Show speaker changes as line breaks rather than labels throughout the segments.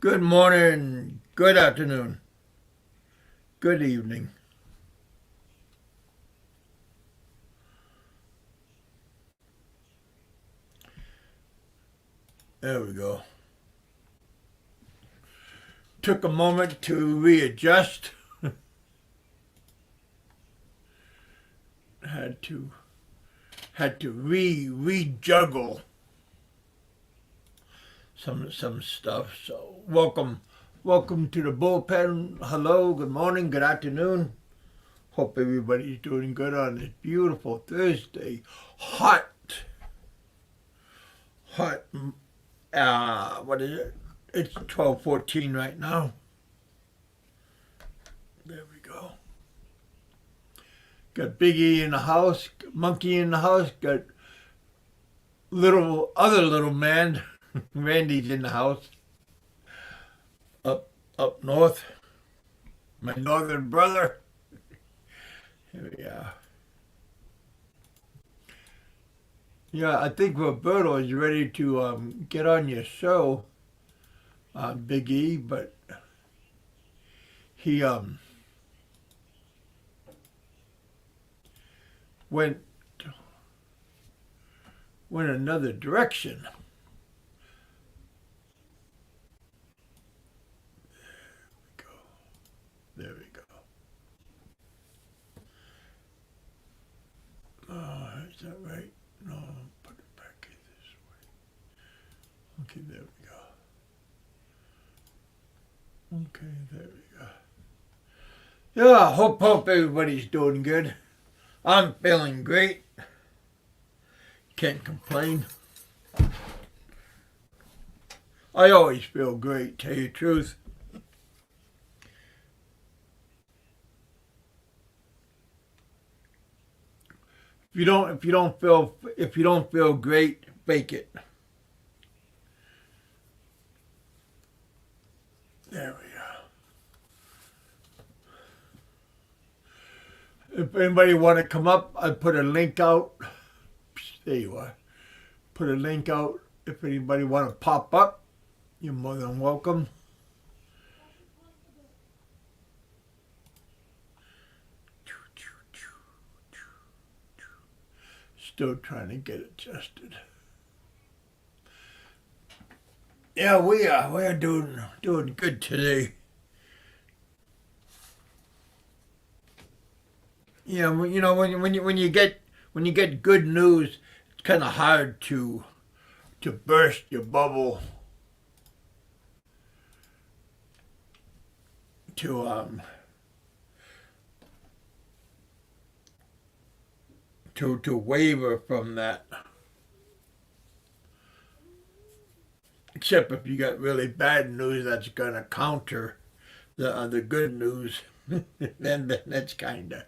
Good morning, good afternoon, good evening. There we go. Took a moment to readjust. had to had to rejuggle some stuff. So welcome to the bullpen. Hello, good morning, good afternoon. Hope everybody's doing good on this beautiful Thursday. Hot. What is it? It's 12:14 right now. There we go. Got Biggie in the house, Monkey in the house, got other little man, Randy's in the house, up north. My northern brother. Here we are. Yeah, I think Roberto is ready to get on your show, Big E, but he went another direction. There we go. Is that right? No, put it back in this way. Okay, there we go. Okay, there we go. Yeah, hope everybody's doing good. I'm feeling great. Can't complain. I always feel great, tell you the truth. If you don't feel great, fake it. There we go. If anybody want to come up, I put a link out. There you are. Put a link out. If anybody want to pop up, you're more than welcome. Still trying to get adjusted. Yeah, we are doing good today. Yeah, you know when you get good news, it's kind of hard to burst your bubble, to to waver from that. Except if you got really bad news that's gonna counter the good news, then that's kind of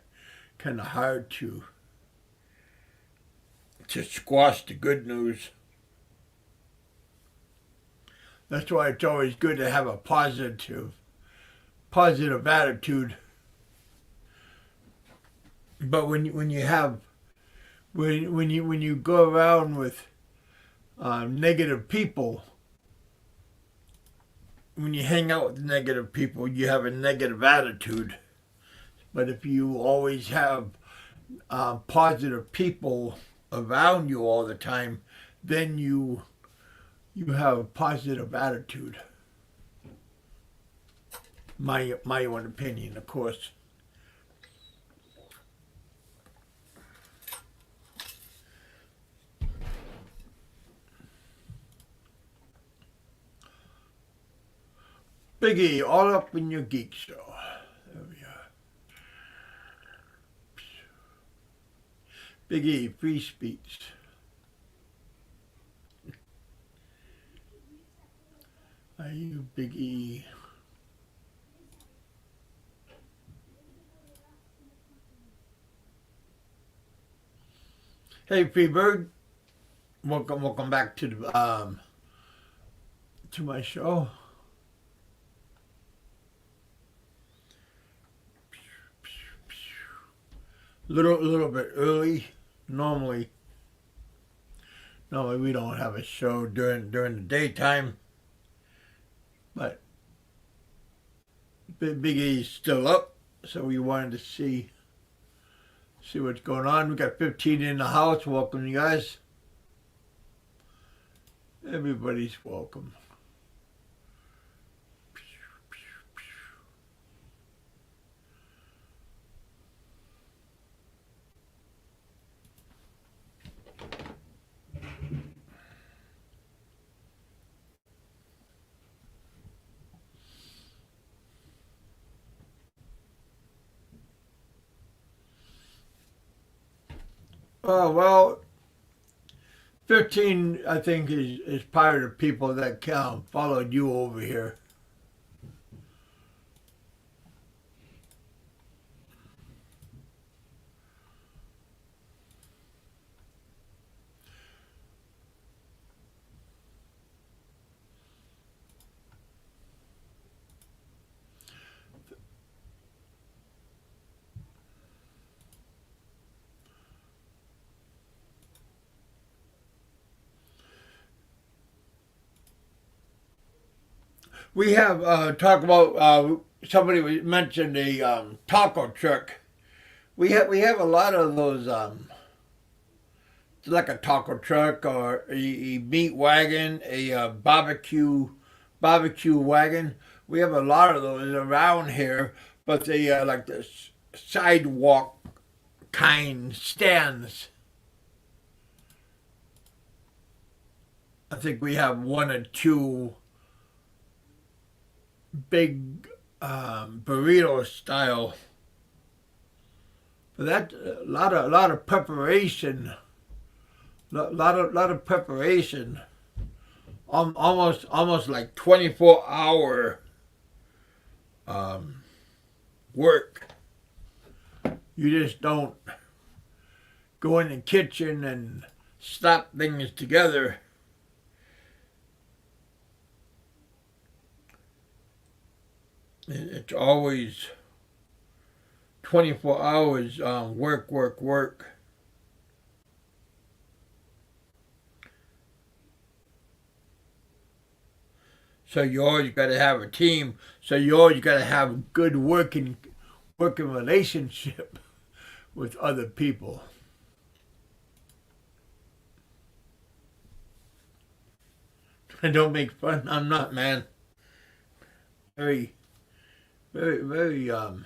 hard to squash the good news. That's why it's always good to have a positive attitude. But when you go around with negative people, when you hang out with negative people, you have a negative attitude. But if you always have positive people around you all the time, then you have a positive attitude. My own opinion, of course. Biggie, all up in your geek show. There we are. Biggie, free speech. Are you Biggie? Hey, Freebird. Welcome back to my show. Little bit early. Normally we don't have a show during the daytime. But Big E's still up, so we wanted to see what's going on. We got 15 in the house. Welcome, you guys. Everybody's welcome. Well, 15, I think, is part of the people that followed you over here. We have talk about somebody mentioned a taco truck. We have a lot of those like a taco truck or a meat wagon, a barbecue wagon. We have a lot of those around here, but they like the sidewalk kind stands. I think we have one or two big burrito style. But that a lot of preparation, lot of preparation. Almost like 24-hour work. You just don't go in the kitchen and slap things together. It's always 24 hours work. So you always got to have a team. So you always got to have a good working relationship with other people. Don't make fun. I'm not, man. Very and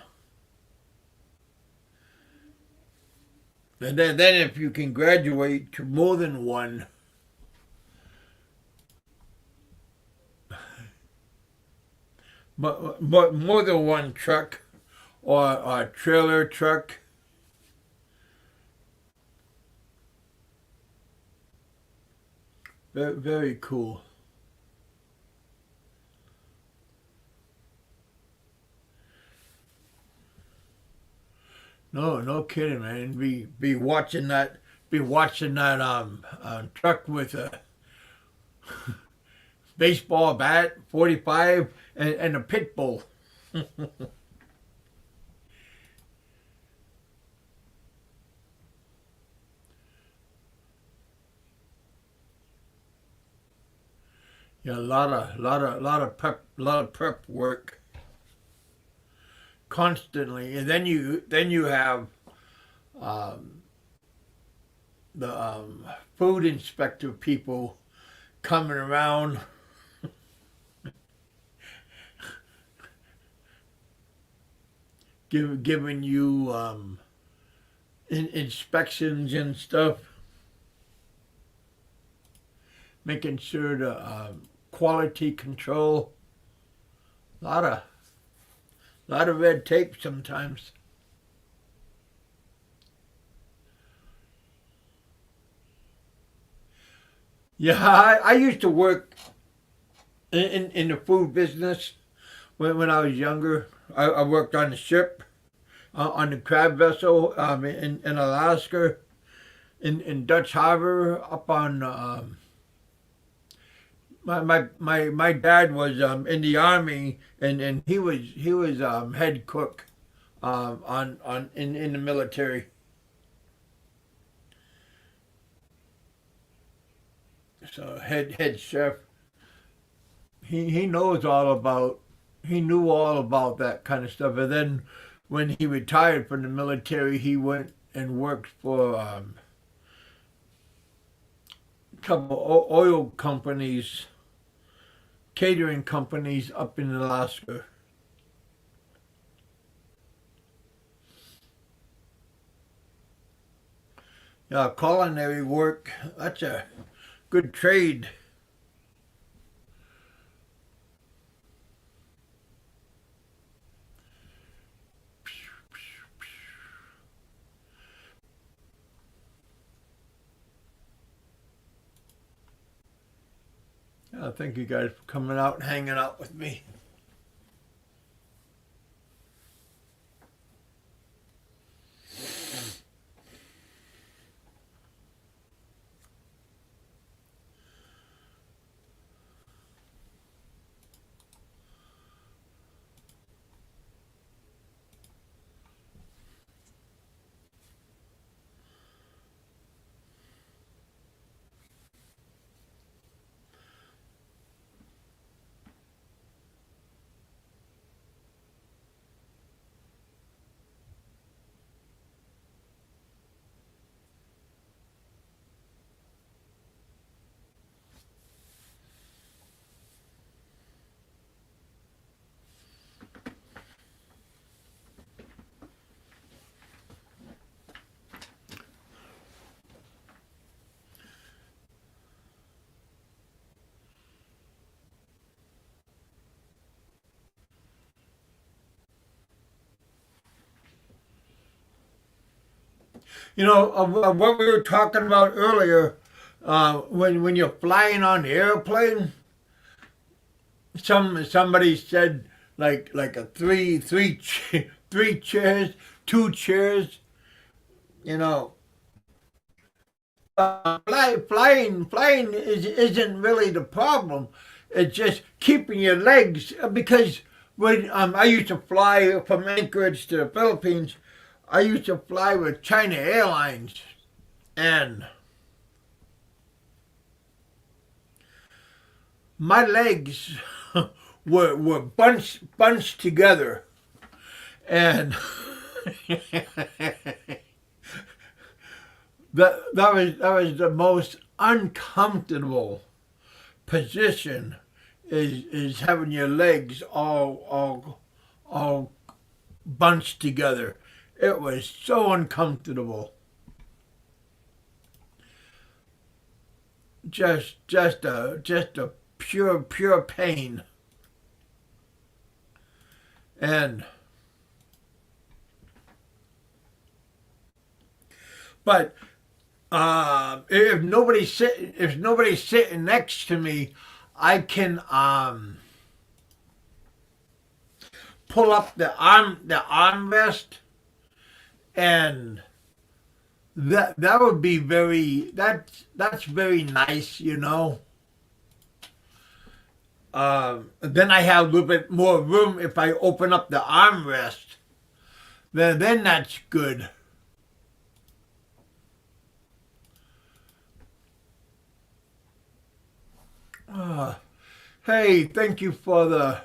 then if you can graduate to more than one, but more than one truck or a trailer truck. Very cool. No kidding, man. Be watching that truck with a baseball bat, 45, and a pit bull. Yeah, a lot of prep work constantly, and then you have the food inspector people coming around giving you inspections and stuff, making sure the quality control. A lot of red tape sometimes. Yeah, I used to work in the food business when I was younger. I worked on the ship, on the crab vessel in Alaska, in Dutch Harbor, up on. My dad was in the army, and he was head cook on in the military. So head chef. he knows all about, he knew all about that kind of stuff. And then when he retired from the military, he went and worked for a couple oil companies, catering companies up in Alaska. Yeah, culinary work, that's a good trade. Yeah, thank you guys for coming out and hanging out with me. You know, what we were talking about earlier, when you're flying on the airplane, somebody said like a three chairs, two chairs. You know, flying isn't really the problem. It's just keeping your legs, because when I used to fly from Anchorage to the Philippines, I used to fly with China Airlines, and my legs were bunched together, and that was the most uncomfortable position, is having your legs all bunched together. It was so uncomfortable. Just a pure pain. And but if nobody's sitting next to me, I can pull up the armrest, and that would be that's very nice, you know. Then I have a little bit more room if I open up the armrest. Then that's good. Hey, thank you for the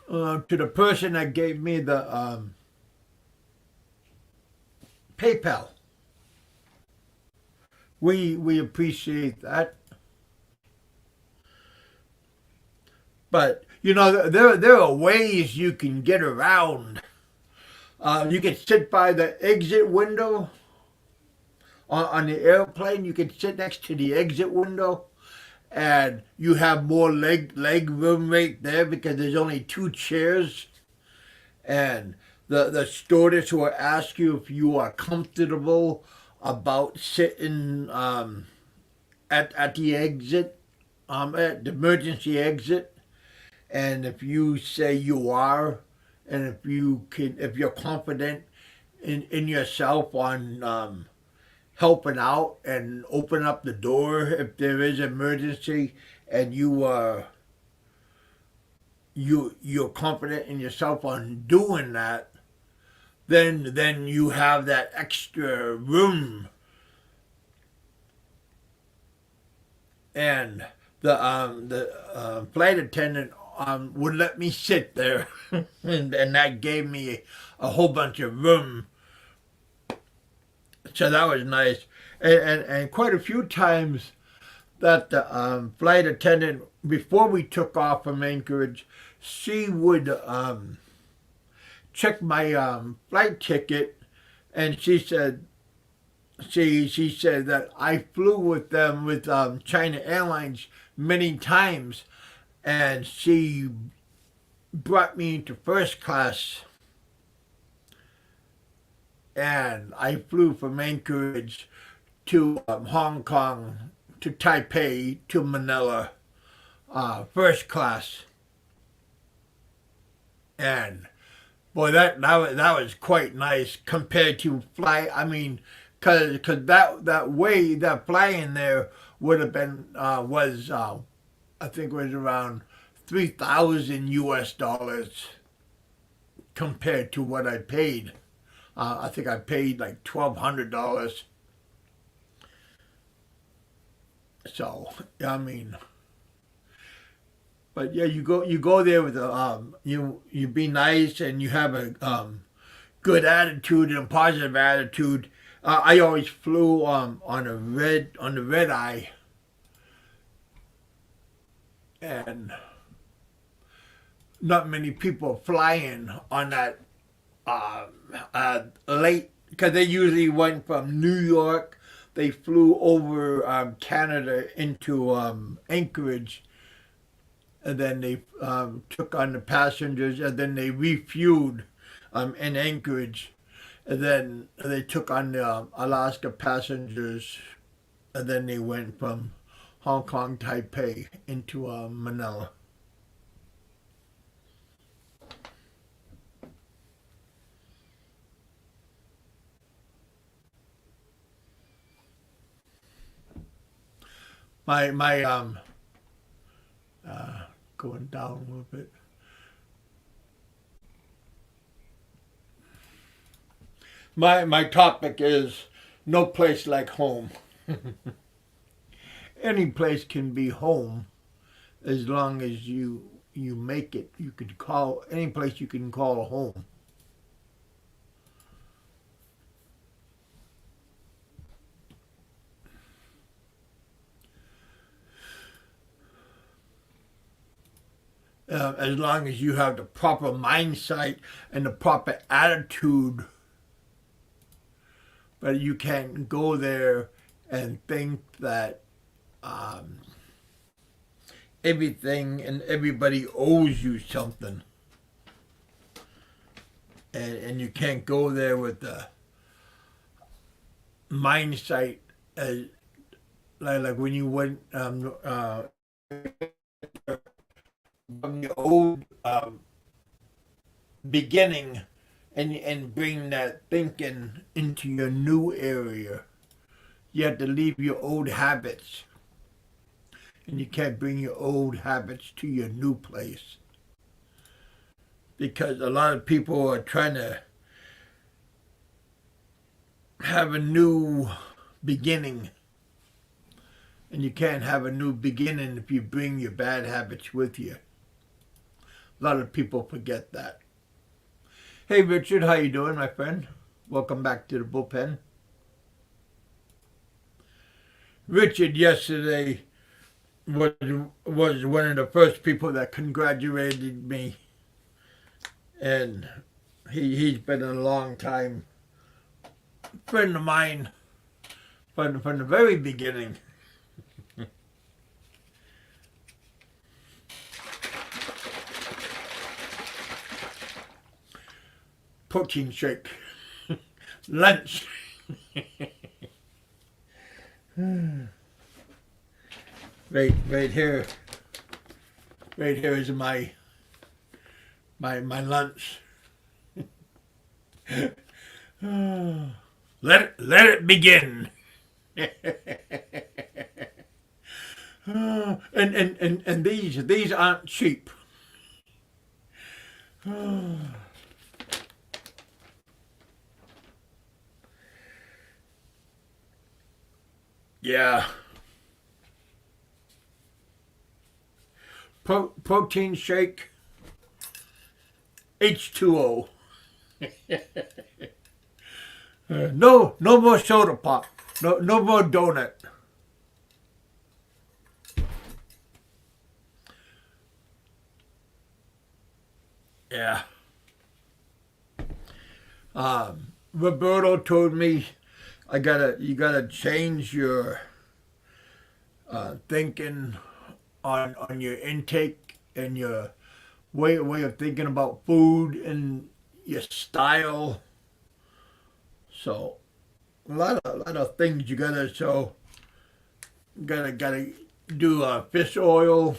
to the person that gave me the PayPal. We appreciate that. But you know, there are ways you can get around. You can sit by the exit window on the airplane. You can sit next to the exit window, and you have more leg room right there because there's only two chairs. And the stewardess will ask you if you are comfortable about sitting at the exit, at the emergency exit. And if you say you are, and if you're confident in yourself on helping out and open up the door if there is an emergency, and you're confident in yourself on doing that, then you have that extra room. And the flight attendant would let me sit there, and that gave me a whole bunch of room. So that was nice, and quite a few times that the flight attendant, before we took off from Anchorage, she would check my flight ticket, and she said that I flew with them with China Airlines many times, and she brought me into first class, and I flew from Anchorage to Hong Kong, to Taipei, to Manila, first class. And boy, that was quite nice compared to fly. I mean, cause that way that flying there would have been was I think it was around $3,000 compared to what I paid. I think I paid like $1,200. So I mean, but yeah, you go there with a you be nice, and you have a good attitude and a positive attitude. I always flew on the red eye, and not many people flying on that late, because they usually went from New York. They flew over Canada into Anchorage, and then they took on the passengers, and then they refueled in Anchorage, and then they took on the Alaska passengers, and then they went from Hong Kong, Taipei into Manila. My going down a little bit. My topic is no place like home. Any place can be home as long as you make it. You could call any place you can call a home. As long as you have the proper mindset and the proper attitude. But you can't go there and think that everything and everybody owes you something. And you can't go there with the mindset as like when you went from the old beginning, and bring that thinking into your new area. You have to leave your old habits, and you can't bring your old habits to your new place, because a lot of people are trying to have a new beginning, and you can't have a new beginning if you bring your bad habits with you. A lot of people forget that. Hey Richard, how you doing, my friend? Welcome back to the bullpen. Richard yesterday was one of the first people that congratulated me, and he's been a long time friend of mine from the very beginning. Protein shake, lunch. Right here is my lunch. Let it begin. And these aren't cheap. Yeah. protein shake, H2O. No more soda pop. No more donut. Yeah. Roberto told me you gotta change your thinking on your intake and your way of thinking about food and your style. So a lot of things you gotta gotta do fish oil,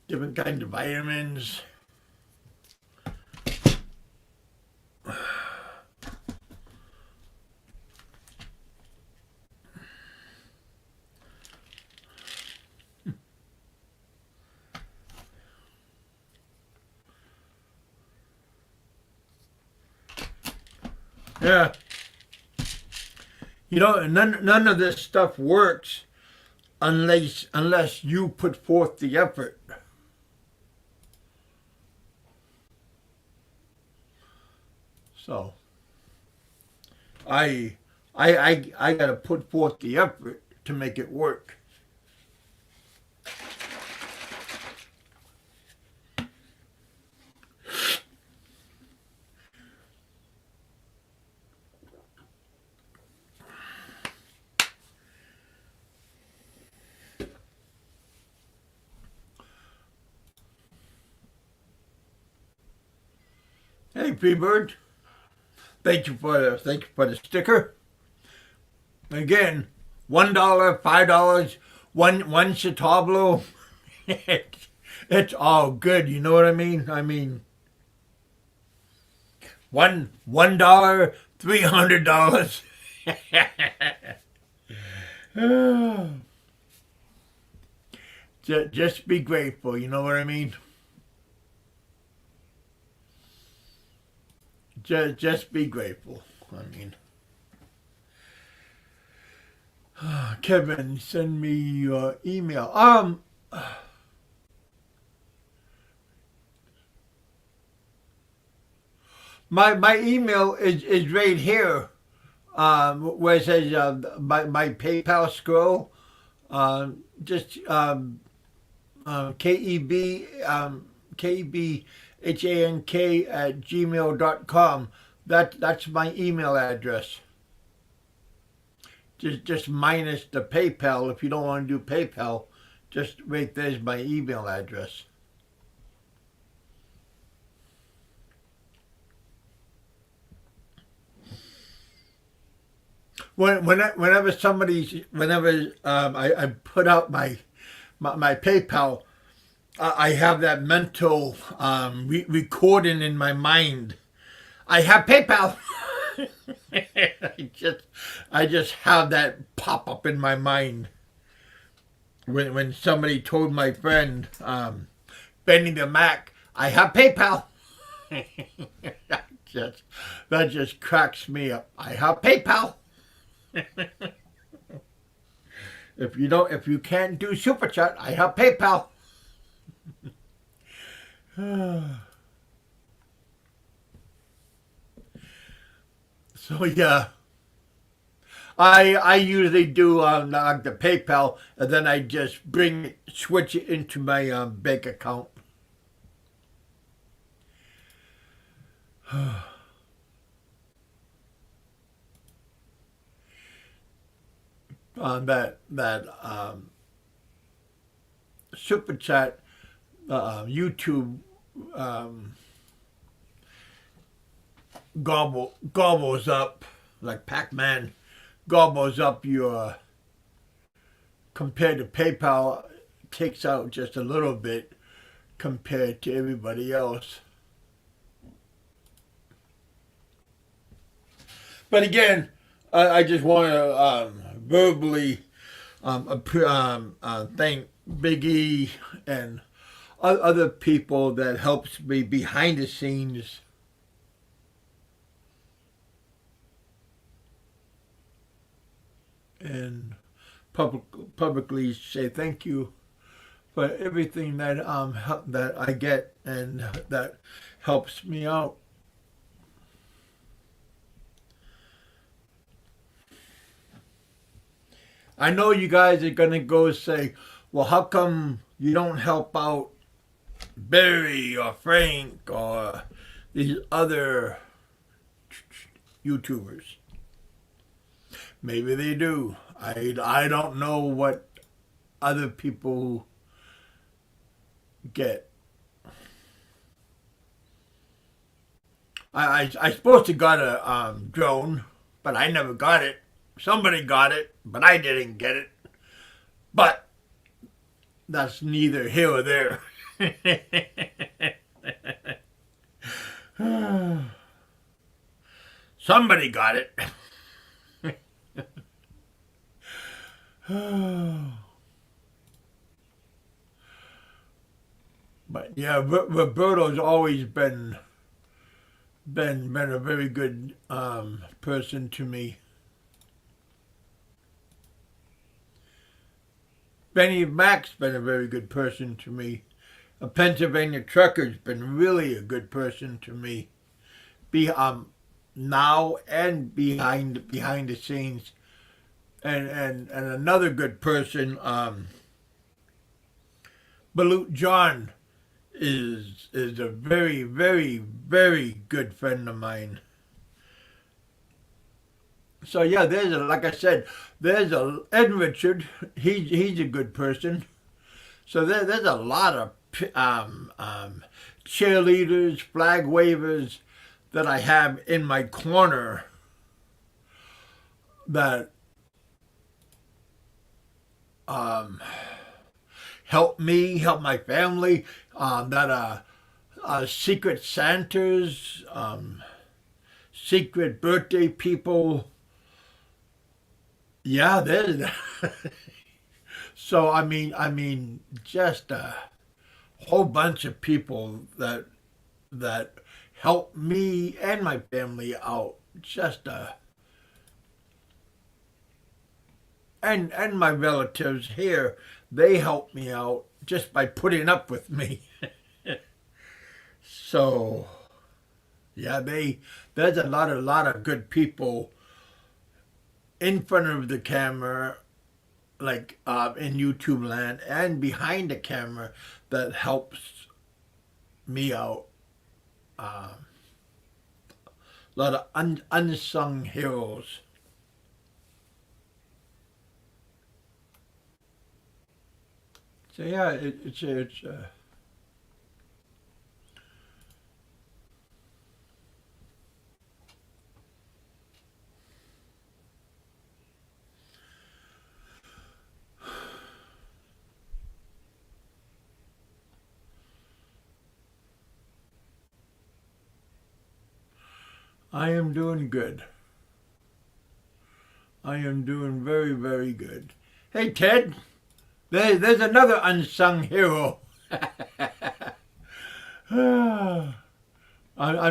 different kinds of vitamins. Yeah. You know, none of this stuff works unless you put forth the effort. So I gotta put forth the effort to make it work. Hey, Freebird, thank you for the sticker. Again, $1, $5, one Chitablo. It's all good. You know what I mean? I mean, $1, $300. Just be grateful. You know what I mean? Just be grateful. I mean, Kevin, send me your email. My email is right here, where it says my PayPal scroll. Just KEBHANK@gmail.com. That's my email address. Just minus the PayPal. If you don't want to do PayPal, just right there's my email address. Whenever I put out my PayPal, I have that mental recording in my mind. I have PayPal. I just have that pop up in my mind. When somebody told my friend, Benny the Mac, I have PayPal. That just cracks me up. I have PayPal. If you can't do Super Chat, I have PayPal. So yeah, I usually do the PayPal, and then I just switch it into my bank account. That Super Chat, YouTube gobbles up, like Pac-Man gobbles up your, compared to PayPal, takes out just a little bit compared to everybody else. But again, I just want to verbally thank Big E and other people that helps me behind the scenes. And publicly say thank you for everything that that I get and that helps me out. I know you guys are gonna go say, well, how come you don't help out Barry or Frank or these other YouTubers? Maybe they do. I don't know what other people get. I supposed to got a drone, but I never got it. Somebody got it, but I didn't get it. But that's neither here or there. Somebody got it. But yeah, Roberto's always been a very good person to me. Benny Mac's been a very good person to me. A Pennsylvania trucker's been really a good person to me. Now and behind the scenes. And another good person, Balut John is a very, very, very good friend of mine. So yeah, like I said, there's Ed Richard. He's a good person. So there's a lot of cheerleaders, flag wavers that I have in my corner that help me, help my family. That secret Santas, secret birthday people. Yeah, there's. So I mean, just a whole bunch of people that help me and my family out. Just and my relatives here, they help me out just by putting up with me. So yeah, there's a lot of good people in front of the camera, like in YouTube land, and behind the camera that helps me out. A lot of unsung heroes. So yeah, it's I am doing good. I am doing very, very good. Hey, Ted, there's another unsung hero. I'm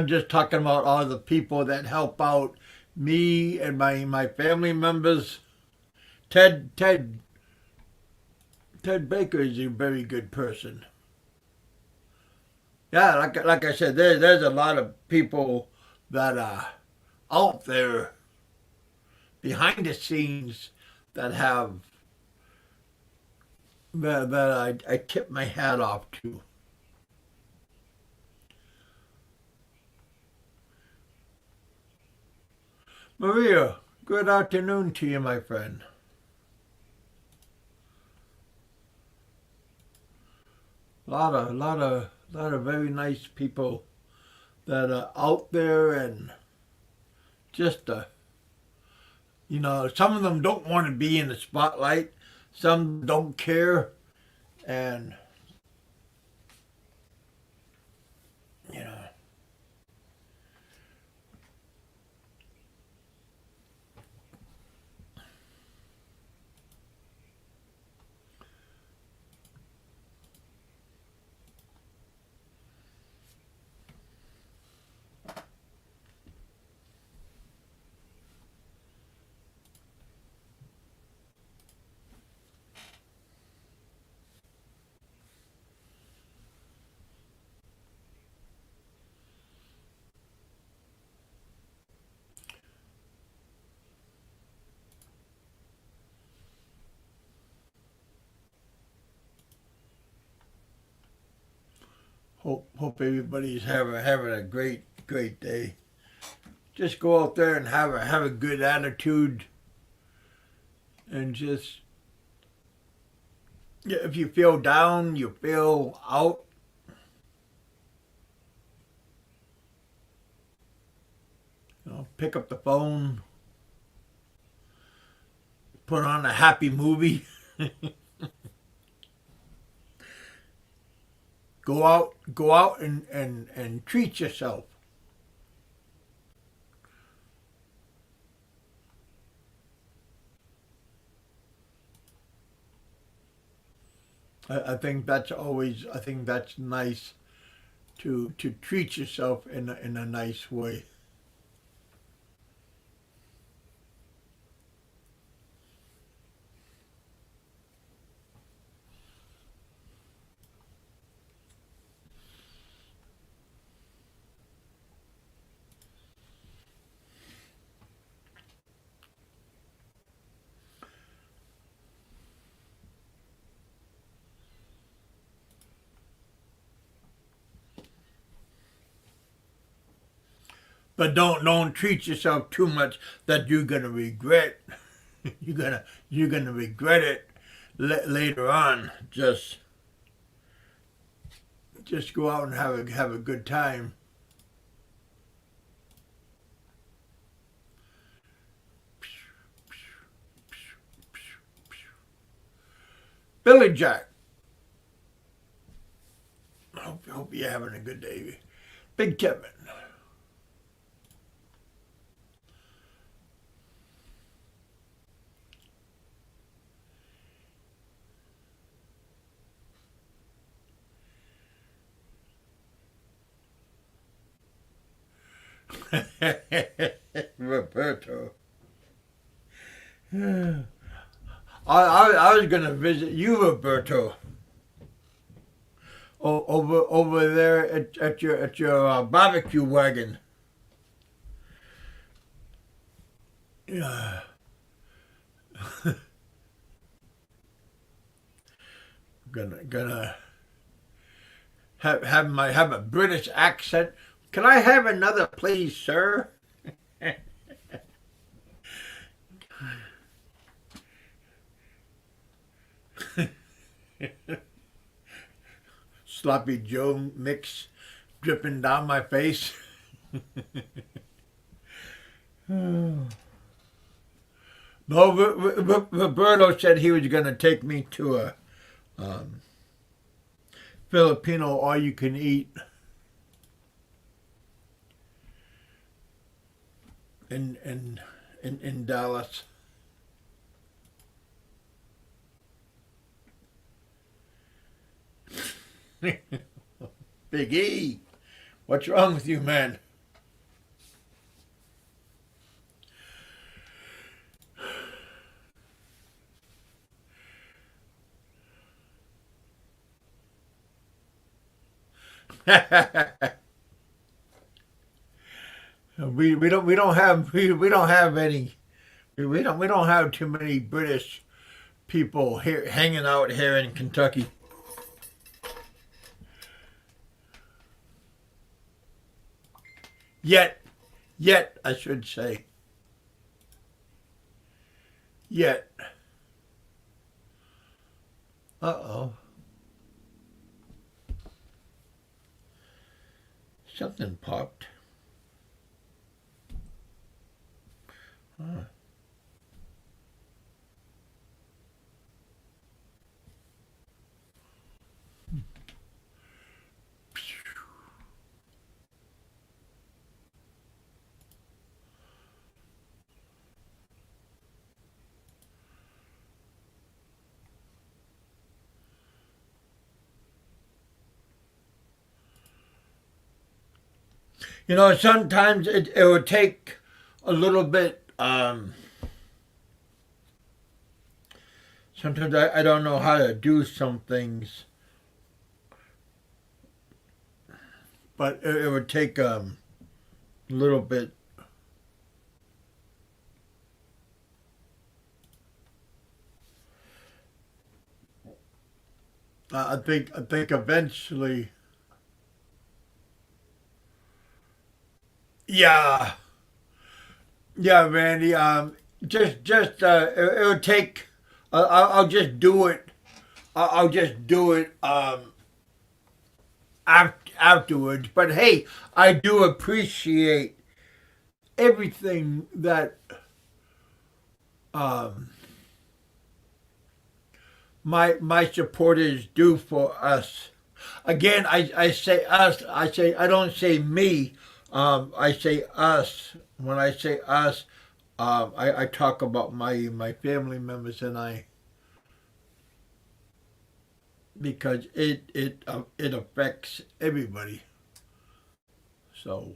just talking about all the people that help out me and my family members. Ted Baker is a very good person. Yeah, like I said, there's a lot of people that are out there behind the scenes that have that I tip my hat off to. Maria, good afternoon to you, my friend. Lot of very nice people that are out there, and just some of them don't want to be in the spotlight, some don't care, and you know. Hope everybody's having a great day. Just go out there and have a good attitude, and just, if you feel down, you feel out, pick up the phone, put on a happy movie. Go out and treat yourself. I think that's nice to treat yourself in a nice way. But don't treat yourself too much that you're gonna regret. you're gonna regret it later on. Just go out and have a good time. Billy Jack. Hope you're having a good day. Big Kevin. Roberto. I was gonna visit you, Roberto. Over there at your barbecue wagon. Yeah. gonna have a British accent. Can I have another, please, sir? Sloppy Joe mix dripping down my face. No, Roberto said he was going to take me to a Filipino all-you-can-eat in Dallas. Big E, what's wrong with you, man? we don't have any we don't have too many British people here hanging out here in Kentucky. Yet I should say. Yet. Uh-oh. Something popped. Huh. You know, sometimes it would take a little bit. Sometimes I don't know how to do some things, but it would take a little bit. I think eventually Yeah, yeah, Randy. It'll take. I'll just do it. I'll just do it. Afterwards. But hey, I do appreciate everything that um, my supporters do for us. Again, I say us. I don't say me. I say us. When I say us, I talk about my family members and I, because it affects everybody. So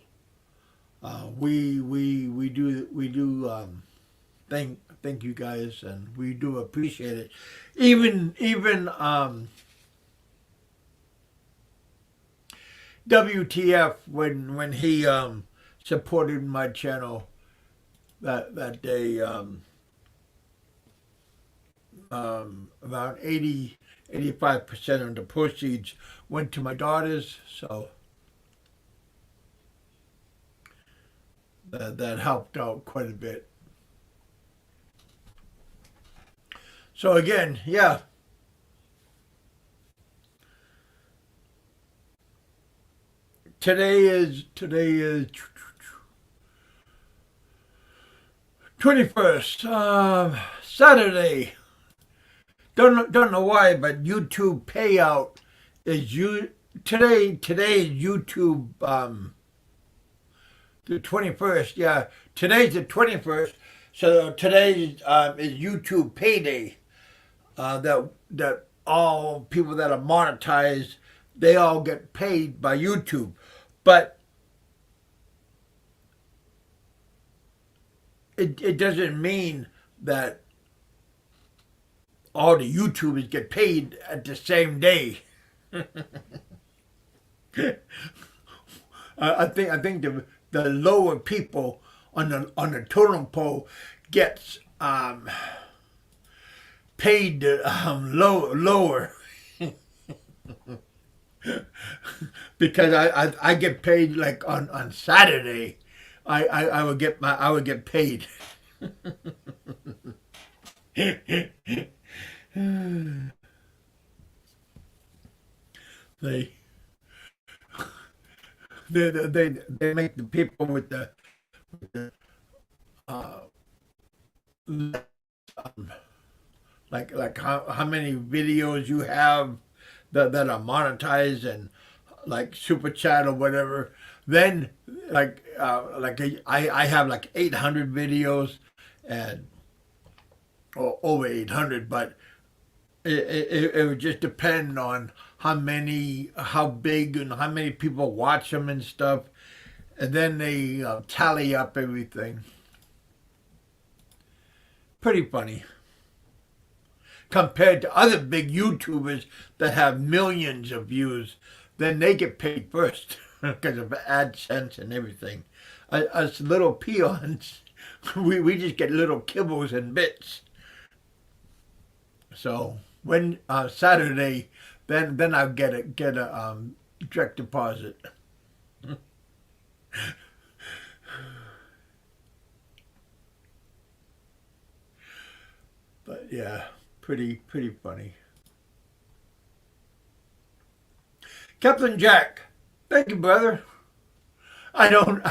we do thank you guys, and we do appreciate it. Even WTF when he supported my channel that day, about 85% of the proceeds went to my daughters, so that helped out quite a bit. So again, yeah. Today is 21st, Saturday. Don't know why, but YouTube payout is today. Today is YouTube the 21st. Yeah, today's the 21st. So today is YouTube payday. That all people that are monetized, they all get paid by YouTube, but it doesn't mean that all the YouTubers get paid at the same day. I think the lower people on the totem pole gets paid lower because I get paid like on Saturday. I would get paid. they they make the people with the uh, like how many videos you have that are monetized and like super chat or whatever. Then I have like 800 videos and or over 800, but it would just depend on how big and how many people watch them and stuff, and then they tally up everything. Pretty funny compared to other big YouTubers that have millions of views. Then they get paid first because of AdSense and everything. Us little peons, we just get little kibbles and bits. So when Saturday, then I'll get a direct deposit. But yeah, pretty funny. Captain Jack, thank you, brother. I don't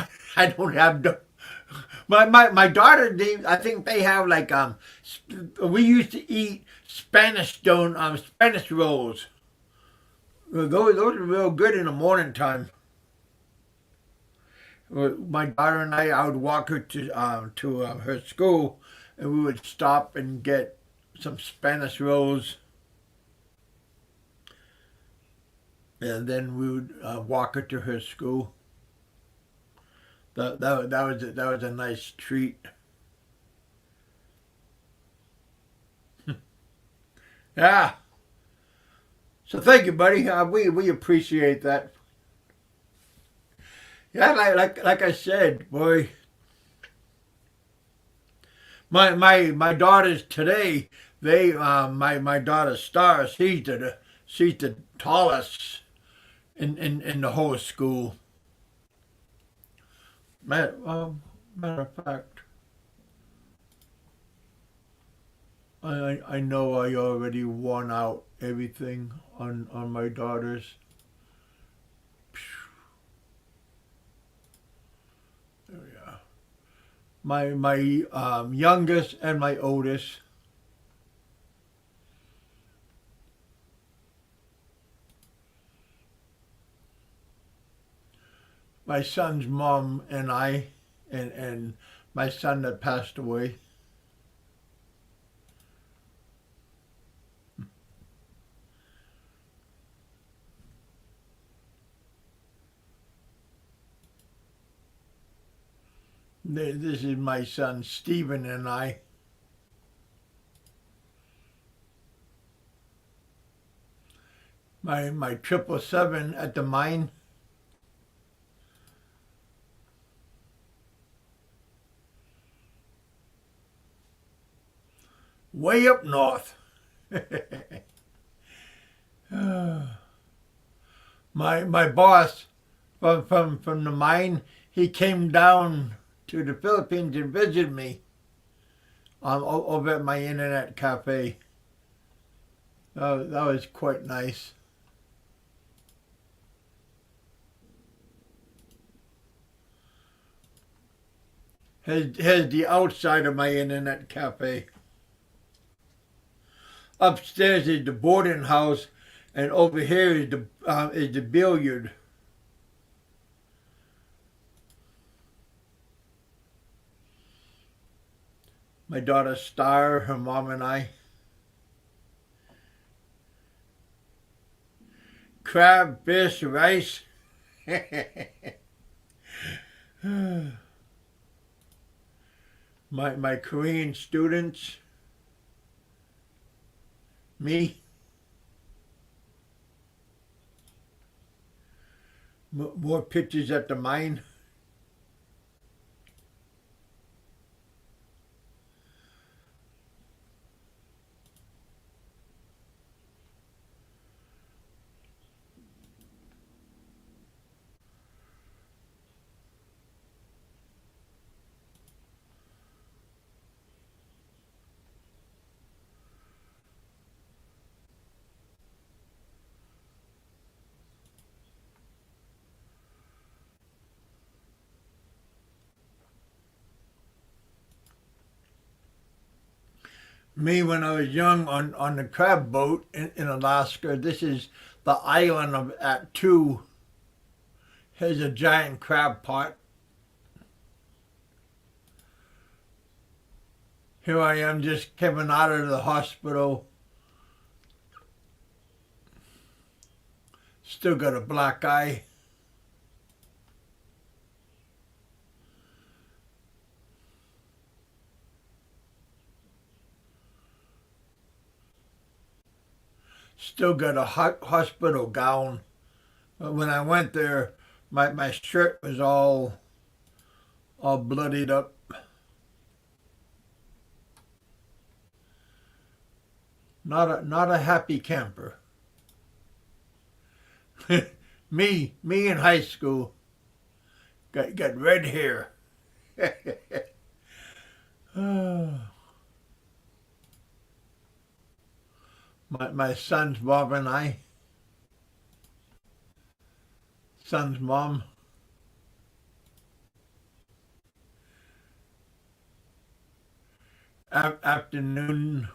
have the. My daughter, I think they have like we used to eat Spanish rolls. Those are real good in the morning time. My daughter and I would walk her to her school, and we would stop and get some Spanish rolls, and then we would walk her to her school. That was a nice treat. Yeah. So thank you, buddy. We appreciate that. Yeah, like I said, boy. My daughters today, my daughter Star, she's the tallest in the whole school. Matter of fact, I know I already won out everything on my daughters. There we are. My youngest and my oldest. My son's mom and I, and my son that passed away. This is my son Stephen and I. My 777 at the mine. Way up north. My boss from the mine, he came down to the Philippines and visited me over at my internet cafe. That was quite nice. Here's the outside of my internet cafe. Upstairs is the boarding house, and over here is the billiard. My daughter Star, her mom and I. Crab, fish, rice. my Korean students. Me. More pictures at the mine. Me when I was young on the crab boat in Alaska. This is the island of at 2. Here's a giant crab pot. Here I am just coming out of the hospital. Still got a black eye. Still got a hospital gown. But when I went there, my shirt was all bloodied up. Not a happy camper. me in high school got red hair. My son's Bob and I. Son's mom. Afternoon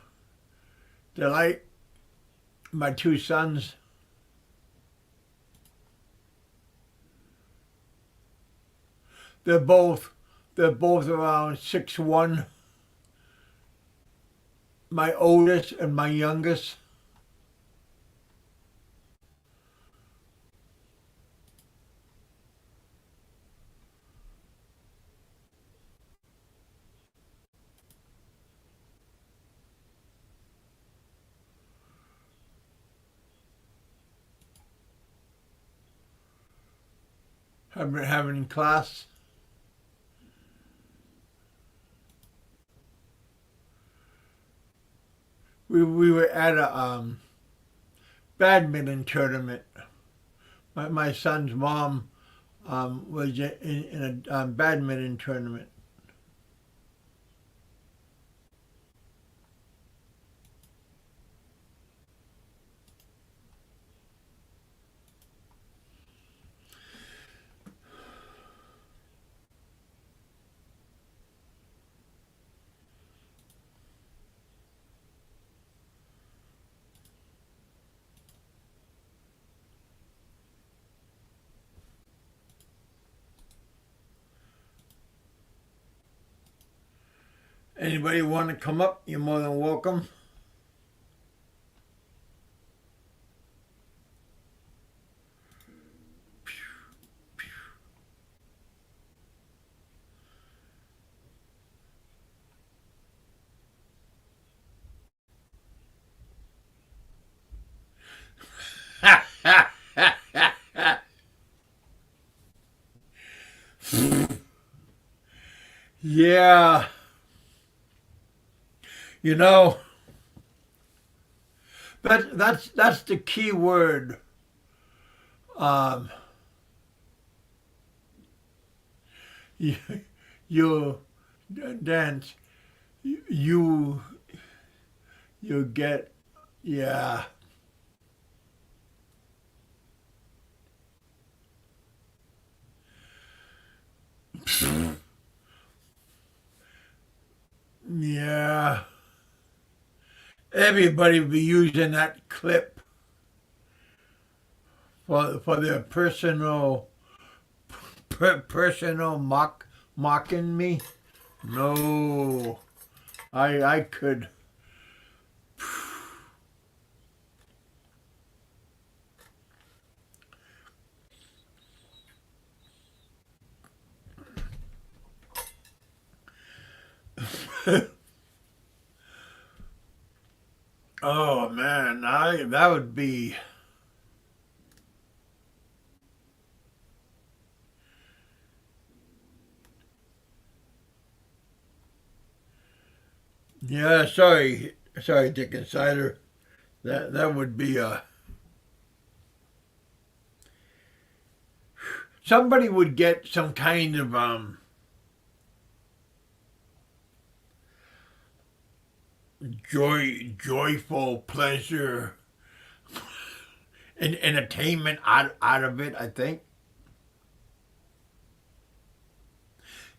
delight. My 2 sons. They're both around 6'1". My oldest and my youngest. Having class. We were at a badminton tournament. My son's mom was in a badminton tournament. Anybody want to come up? You're more than welcome. Yeah, you know, that's the key word. Um, you, you dance. You you get, yeah. Yeah, everybody will be using that clip for their personal mocking me. No, I could. Oh man, I that would be. Yeah, sorry, Dick Insider. That would be somebody would get some kind of joyful pleasure and entertainment out of it. I think.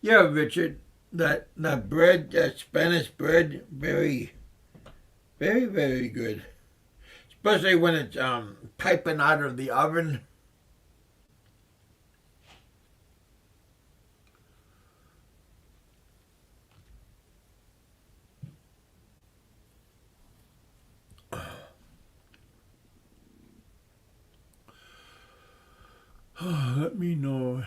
Yeah, Richard. That bread, that Spanish bread, very good. Especially when it's piping out of the oven. Let me know.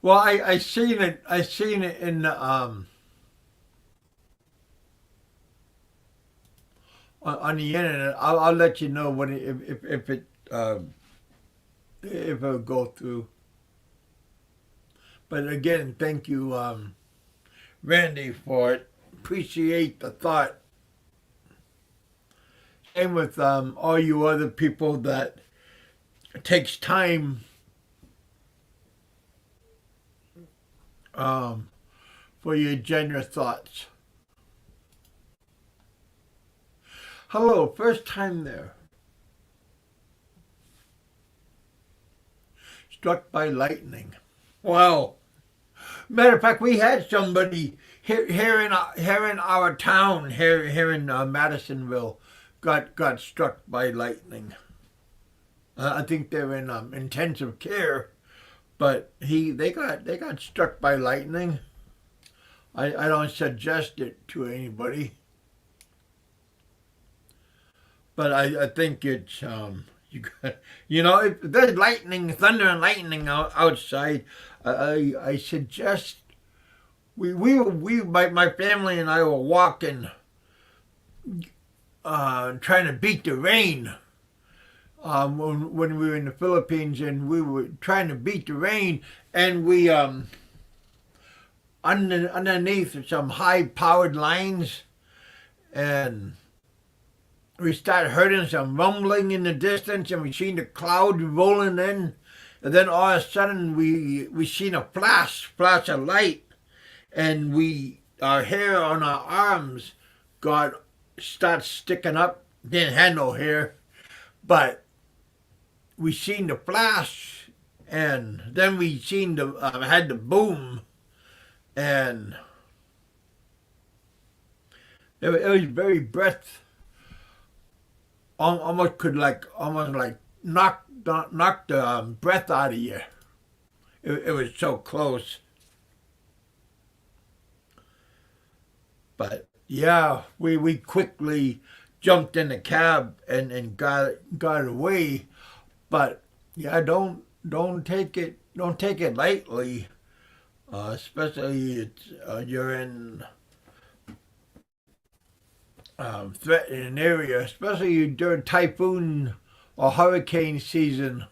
Well, I seen it. I seen it in the on the internet. I'll let you know when if it'll go through. But again, thank you, Randy, for it. Appreciate the thought. Same with all you other people that it takes time um, for your generous thoughts. Hello, first time there. Struck by lightning. Wow. Matter of fact, we had somebody here in our town here in Madisonville got struck by lightning. I think they're in intensive care, but they got struck by lightning. I don't suggest it to anybody, but I think it's you know, if there's lightning, thunder and lightning outside, I suggest my family and I were walking, trying to beat the rain. When we were in the Philippines, and we were trying to beat the rain, and we underneath some high powered lines, and we started hearing some rumbling in the distance, and we seen the cloud rolling in, and then all of a sudden we seen a flash of light, and we our hair on our arms got start sticking up. Didn't have no hair, but we seen the flash, and then we seen the had the boom, and it was very breath. Almost could like almost like knock the breath out of you. It was so close. But yeah, we quickly jumped in the cab and got away. But yeah, don't take it lightly, especially it's, you're in threatened area, especially during typhoon or hurricane season.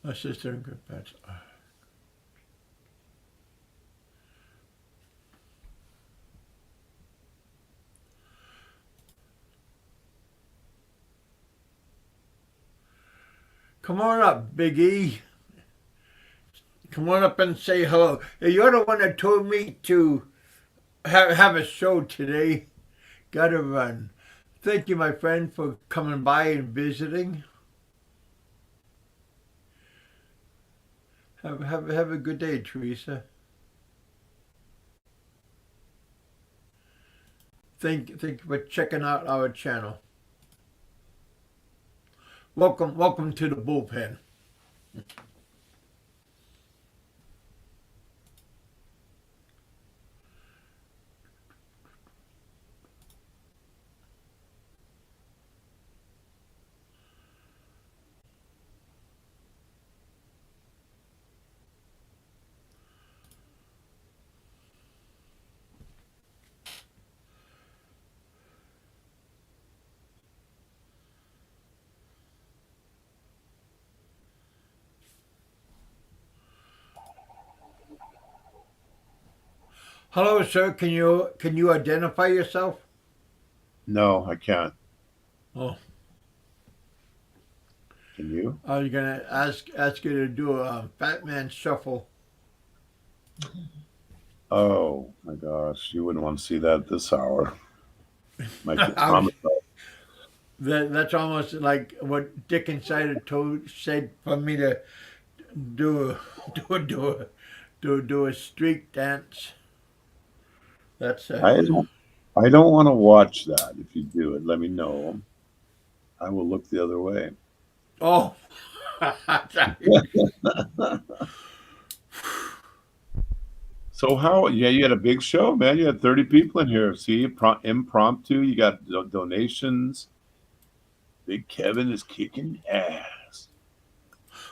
My sister and grandparents. Come on up, Big E. Come on up and say hello. You're the one that told me to have a show today. Gotta run. Thank you, my friend, for coming by and visiting. Have a good day, Teresa. Thank you for checking out our channel. Welcome to the bullpen. Hello, sir. Can you identify yourself?
No, I can't.
Oh,
Can you?
I was gonna ask you to do a Fat Man Shuffle.
Oh my gosh, you wouldn't want to see that this hour. Might get
I was,
traumatized.
that's almost like what Dick Insider said for me to do a, do a street dance. That's
I don't. I don't want to watch that. If you do it, let me know. I will look the other way.
oh.
So how? Yeah, you had a big show, man. You had 30 people in here. See, impromptu. You got donations. Big Kevin is kicking ass.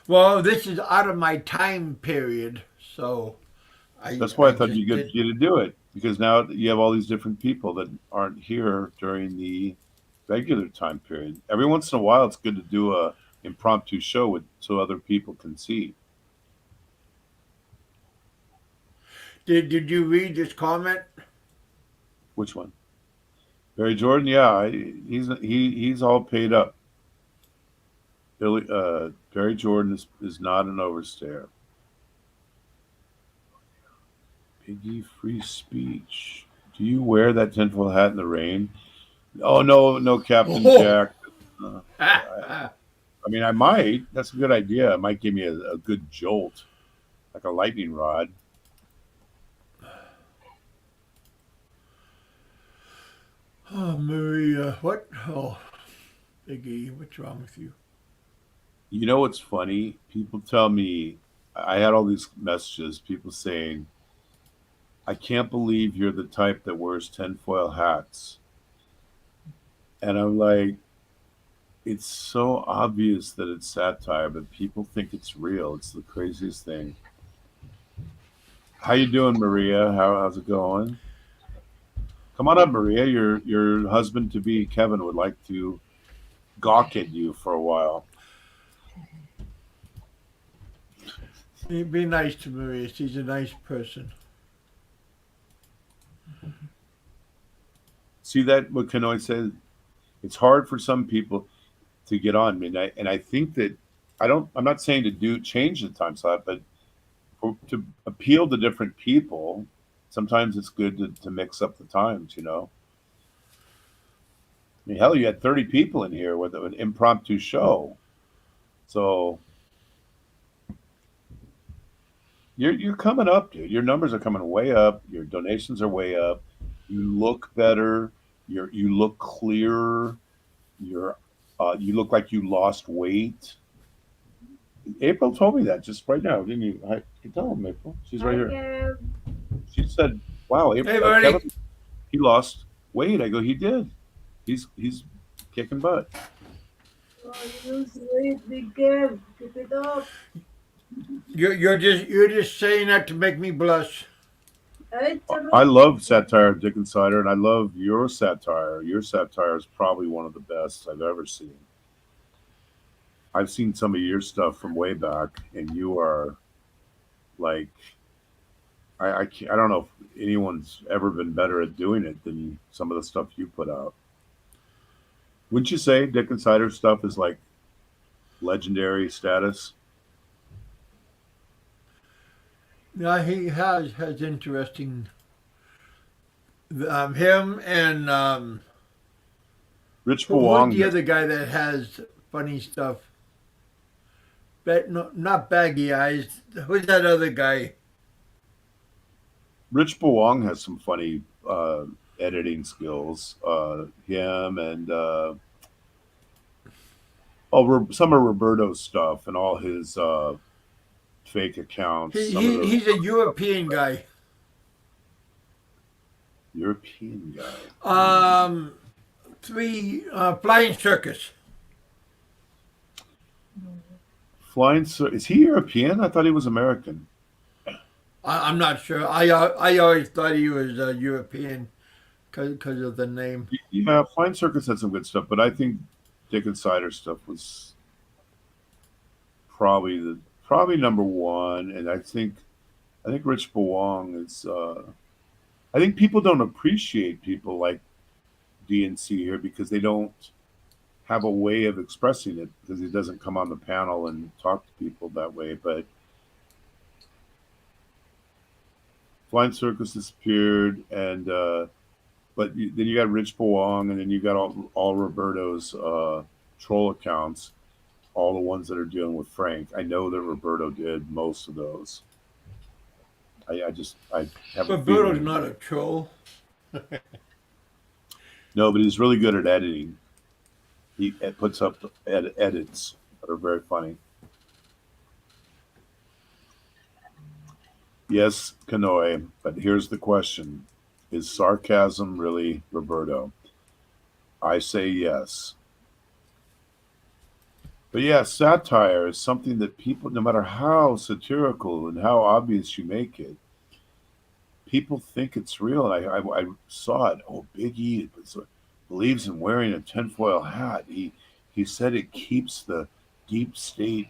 Well, this is out of my time period, so
That's why
I
I thought it'd be
just
good for
did.
you to do it because now you have all these different people that aren't here during the regular time period. Every once in a while, it's good to do a impromptu show with so other people can see.
Did you read this comment?
Which one? Barry Jordan? Yeah, he's all paid up. Barry Jordan is not an overstayer. Piggy free speech. Do you wear that tinfoil hat in the rain? Oh no, no, Captain
Oh,
Jack. I mean, I might. That's a good idea. It might give me a good jolt, like a lightning rod.
oh, Maria, what? Oh, Biggie, what's wrong with you?
You know what's funny? People tell me I had all these messages, people saying, "I can't believe you're the type that wears tinfoil hats." And I'm like, it's so obvious that it's satire, but people think it's real. It's the craziest thing. How you doing, Maria? How's it going? Come on up, Maria. Your husband to be Kevin would like to gawk at you for a while.
Be nice to Maria. She's a nice person.
See that what Kanoy said? It's hard for some people to get on. And I think that I'm not saying to do change the time slot, but to appeal to different people, sometimes it's good to mix up the times, you know. I mean, hell, you had 30 people in here with an impromptu show. So you're coming up, dude. Your numbers are coming way up. Your donations are way up. You look better. You look clearer. You look like you lost weight. April told me that just right now, didn't you? I can tell him, April. She's right here.
Kev.
She said, "Wow,
Hey,
April,
buddy.
Kevin, he lost weight." I go, "He did. He's kicking butt."
Oh, you sweet, Big Kev. Keep it up.
You're just saying that to make me blush.
Ay,
I
charot.
love satire, Dick Insider, and I love your satire. Your satire is probably one of the best I've ever seen. I've seen some of your stuff from way back, and you are like I don't know if anyone's ever been better at doing it than some of the stuff you put out. Wouldn't you say Dick Insider stuff is like legendary status?
Yeah, he has interesting. Him and
Rich
who's
Bewong,
the other guy that has funny stuff? No, not baggy eyes. Who's that other guy?
Rich Bewong has some funny editing skills. Him and some of Roberto's stuff and all his fake accounts. Some of the
He's a European guy.
European guy.
Um, Flying Circus.
Is he European? I thought he was American.
I'm not sure. I always thought he was European because of the name.
Yeah, Flying Circus had some good stuff, but I think Dick Insider stuff was probably number one. And I think Rich Bewong is. I think people don't appreciate people like DNC here because they don't have a way of expressing it because he doesn't come on the panel and talk to people that way. But Flying Circus disappeared, and then you got Rich Boang, and then you got all Roberto's troll accounts, all the ones that are dealing with Frank. I know that Roberto did most of those. I have a
Roberto's
feeling.
not a troll.
No, but he's really good at editing. He puts up edits that are very funny. Yes, Kanoe, but here's the question. Is sarcasm really Roberto? I say yes. But yeah, satire is something that people, no matter how satirical and how obvious you make it, people think it's real. And I saw it. Oh, Biggie believes in wearing a tinfoil hat. He said it keeps the deep state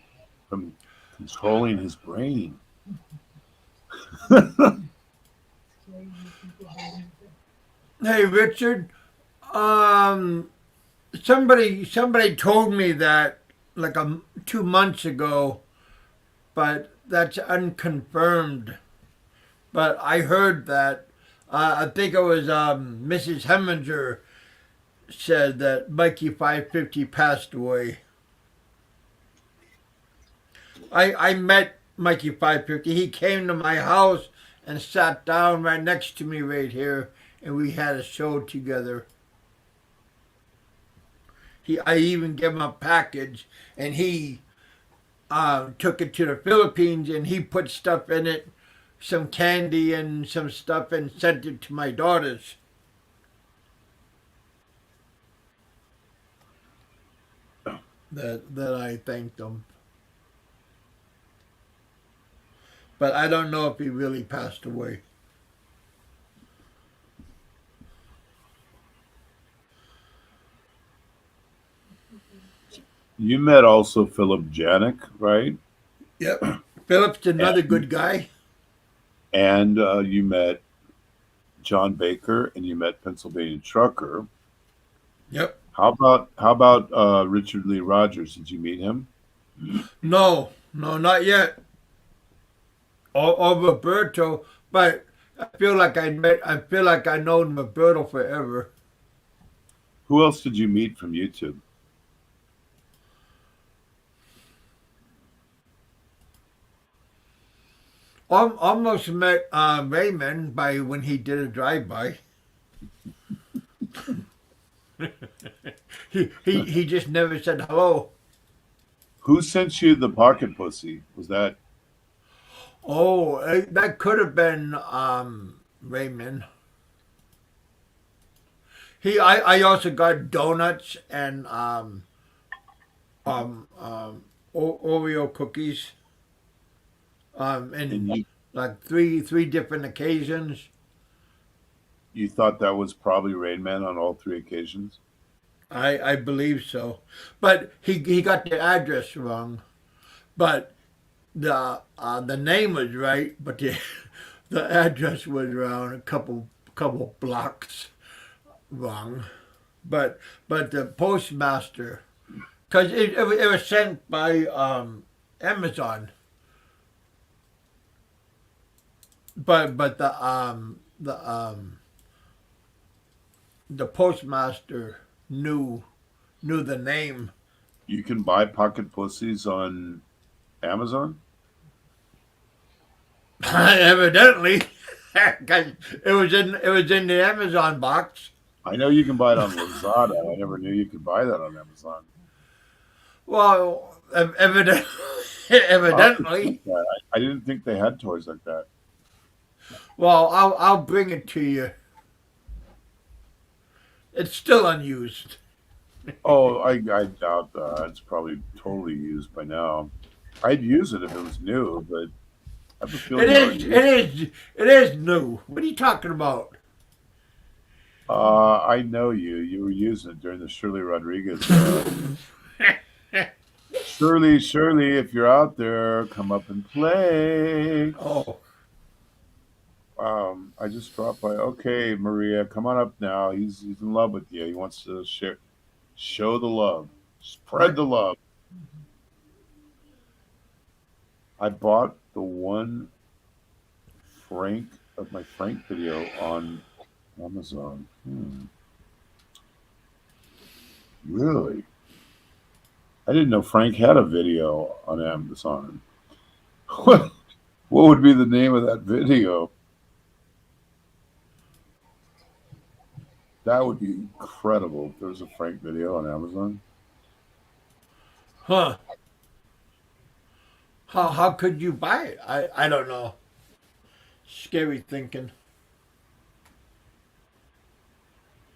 from controlling his brain.
Hey, Richard. Um, somebody told me that like 2 months ago, but that's unconfirmed. But I heard that. I think it was Mrs. Heminger said that Mikey 550 passed away. I met Mikey 550. He came to my house and sat down right next to me right here, and we had a show together. I even gave him a package, and he took it to the Philippines, and he put stuff in it, some candy and some stuff, and sent it to my daughters. That I thanked him. But I don't know if he really passed away.
You met also Philip Janik, right?
Yep. Philip's another
and
good guy.
you met John Baker and you met Pennsylvania Trucker.
Yep.
How about Richard Lee Rogers? Did you meet him?
No, no, not yet. Or Roberto, but I feel like I know Roberto forever.
Who else did you meet from YouTube?
Almost met Raymond by when he did a drive by. He just never said hello.
Who sent you the pocket pussy? Was that
Oh, that could have been Raymond. I also got donuts and um, um, Oreo cookies
and
and like three different occasions.
you thought that was probably Rain Man on all three occasions?
I believe so, but he got the address wrong. But the name was right, but the the address was around a couple blocks wrong. But the postmaster, because it was sent by Amazon, but the postmaster knew the name.
You can buy pocket pussies on Amazon?
Evidently, 'cause it was in the Amazon box.
I know you can buy it on Lazada. I never knew you could buy that on Amazon.
Well,
I'll have to check
evidently.
that. I didn't think they had toys like that.
Well, I'll bring it to you. It's still unused.
Oh, I doubt that. It's probably totally used by now. I'd use it if it was new, but I have a
It
feeling they
is.
already
It
used it.
is. It is new. What are you talking about?
I know you. You were using it during the Shirley Rodriguez. Shirley, if you're out there, come up and play.
Oh,
I just dropped by. Okay, Maria, come on up now. He's in love with you. He wants to show the love, spread
what?
the love. I bought the one Frank of my Frank video on Amazon. Really? I didn't know Frank had a video on Amazon. What would be the name of that video? That would be incredible if there was a Frank video on Amazon.
Huh? How could you buy it? I don't know. Scary thinking.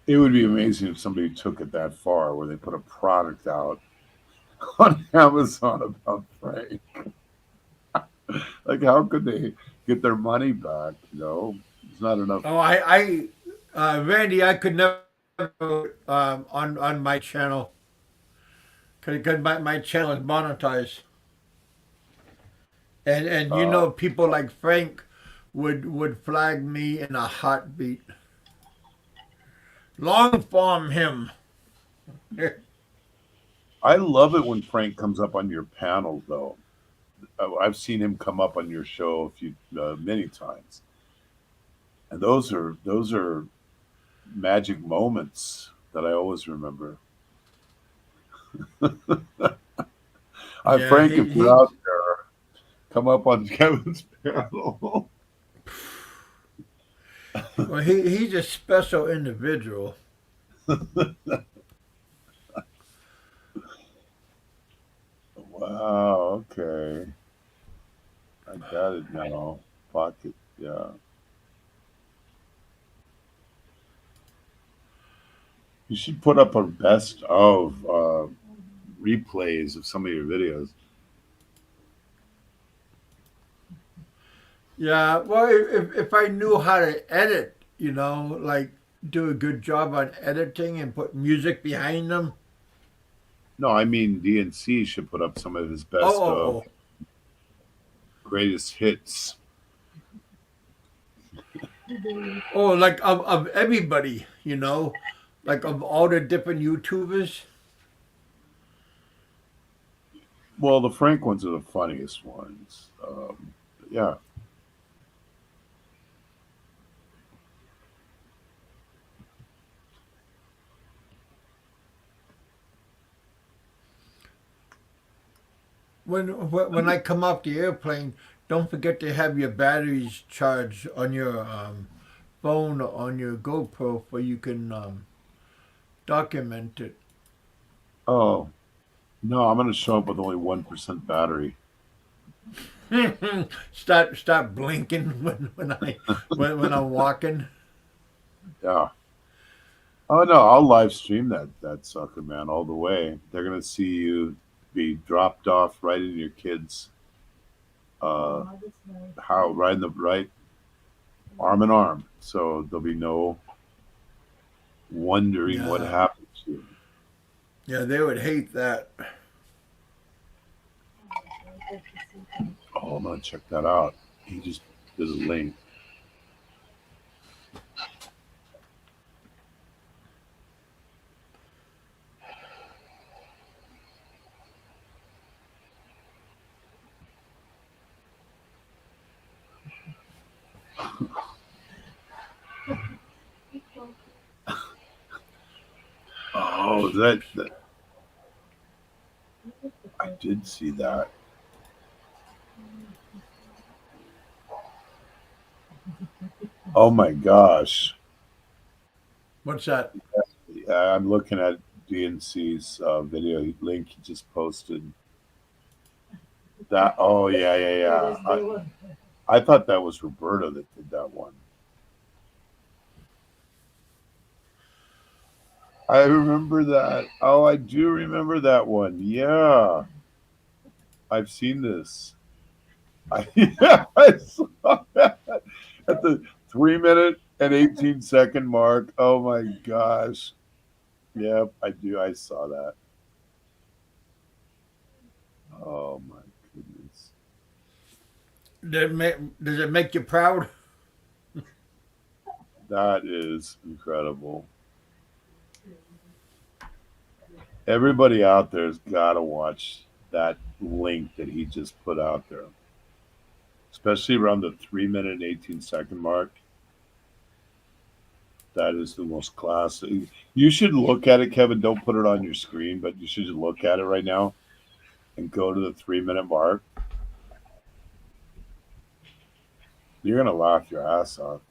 It would be amazing if somebody took it that far where they put a product out on Amazon about Frank. Like, how could they get their money back? It's not enough.
Oh, Randy, I could never on my channel because my channel is monetized, and
Uh,
people like Frank would flag me in a heartbeat. Long form him.
I love it when Frank comes up on your panel, though. I've seen him come up on your show many times, and those are magic moments that I always remember. Hi,
Yeah,
Frank, if you're out there, come up on Kevin's panel.
well he's a special individual.
Wow, okay. I got it now. Pocket, yeah. You should put up a best of replays of some of your videos.
Yeah, well, if I knew how to edit, like do a good job on editing and put music behind them.
No, I mean DNC should put up some of his
Oh,
best
oh,
of
oh.
greatest hits.
Oh, like of everybody, you know, like of all the different YouTubers.
Well, the Frank ones are the funniest ones. Yeah.
When I come off the airplane, don't forget to have your batteries charged on your phone or on your GoPro, so you can document it.
Oh no, I'm gonna show up with only 1% battery.
Start blinking when I'm walking.
Yeah. Oh no, I'll live stream that sucker, man, all the way. They're gonna see you be dropped off right in your kids' uh
Oh, that's nice.
how right in the right arm in arm. So there'll be no wondering what
Yeah,
happened to you.
yeah, they would hate that.
Oh, I'm gonna check that out. He just did a link. Oh, that I did see that. Oh my gosh.
What's that?
I'm looking at DNC's video link he just posted. That oh yeah yeah yeah.
That's the one.
I thought that was Roberta that did that one. I remember that. Oh, I do remember that one. Yeah, I've seen this. Yeah, I saw that at the 3 minute and 18 second mark. Oh my gosh. Yep, I do. I saw that. Oh my goodness.
Does it make you proud?
That is incredible. Everybody out there's got to watch that link that he just put out there, especially around the 3 minute and 18 second mark. That is the most classic. You should look at it, Kevin. Don't put it on your screen, but you should just look at it right now and go to the 3 minute mark. You're gonna laugh your ass off.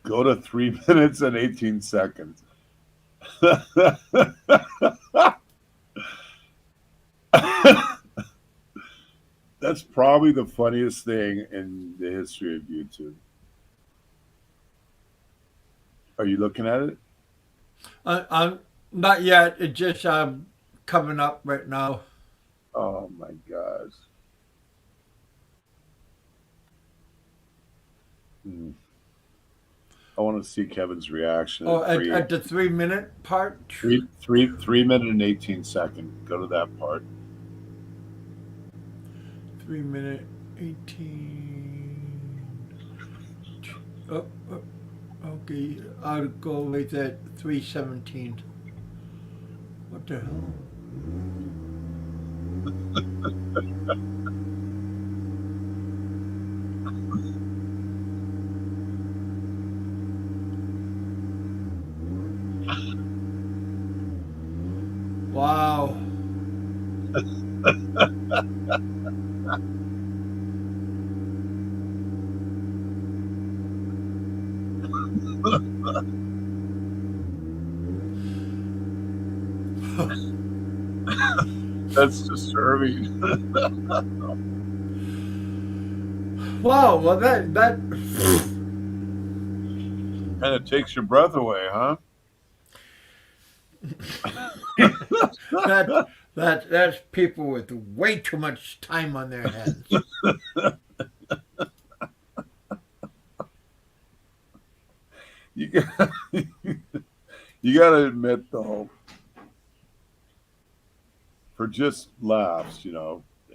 Go to 3 minutes and 18 seconds. That's probably the funniest thing in the history of YouTube. Are you looking at it?
I'm not yet. It's just coming up right now.
Oh my gosh. Hmm. I want to see Kevin's reaction
Oh,
at
at the 3 minute part.
3 minute and 18 second. Go to that part.
3 minute 18. Oh, oh, okay. I'll go with that 3:17. What the hell? Wow.
That's disturbing.
Wow. Well, that
Kind of takes your breath away, huh?
that that's people with way too much time on their hands.
You got, you got to admit though, for just laughs,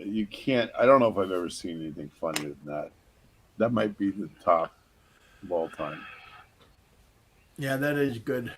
You can't. I don't know if I've ever seen anything funnier than that. That might be the top of all time.
Yeah, that is good.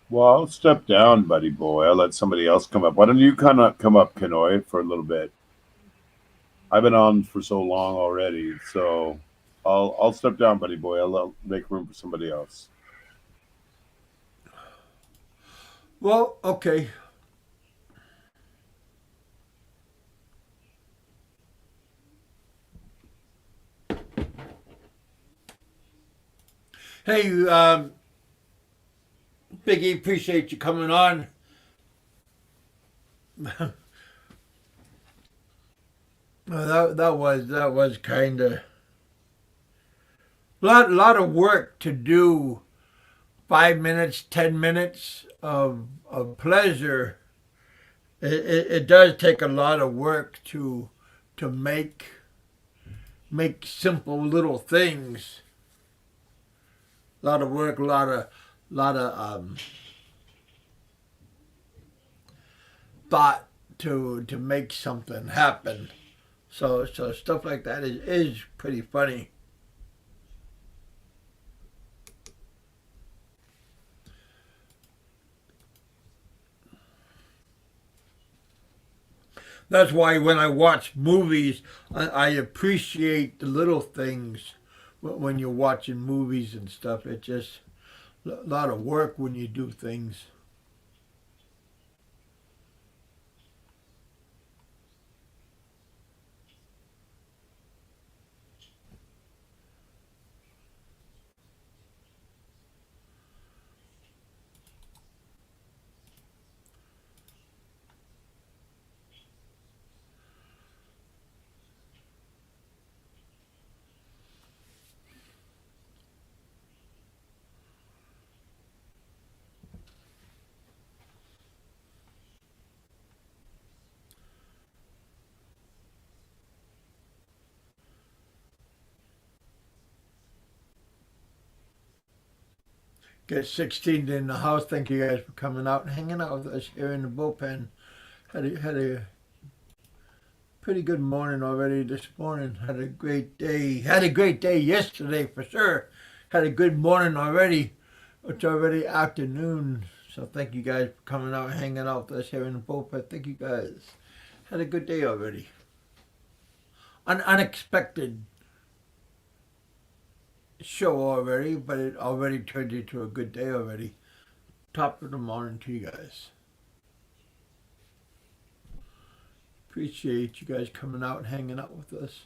Well, I'll step down, buddy boy. I'll let somebody else come up. Why don't you kind of come up, Kanoy, for a little bit? I've been on for so long already, so I'll step down, buddy boy. I'll make room for somebody else.
Well, okay. Hey, Biggie, appreciate you coming on. That was kind of lot of work to do. 5 minutes, 10 minutes of pleasure. It does take a lot of work to make simple little things. A lot of work, a lot of thought to make something happen. So stuff like that is pretty funny. That's why when I watch movies, I appreciate the little things when you're watching movies and stuff. It's just a lot of work when you do things. Get 16 in the house. Thank you guys for coming out and hanging out with us here in the bullpen. Had a pretty good morning already this morning. Had a great day. Had a great day yesterday for sure. Had a good morning already. It's already afternoon. So thank you guys for coming out and hanging out with us here in the bullpen. Thank you guys. Had a good day already. Unexpected show already, but it already turned into a good day already. Top of the morning to you guys. Appreciate you guys coming out and hanging out with us.